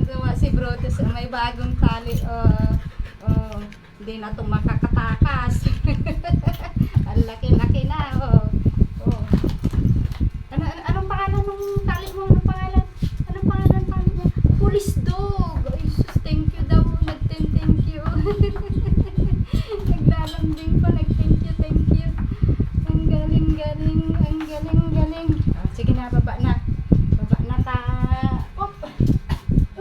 Tuwa si Brutus, may bagong tali. Hindi na ito makakatakas. Ang laki-laki na. Anong pangalan ng tali mo? Anong pangalan? Anong pangalan ng tali mo? Police dog. Ay, sus, thank you daw. Thank you. Naglalambing pa. Thank you. Ang galing. Sige na, baba na.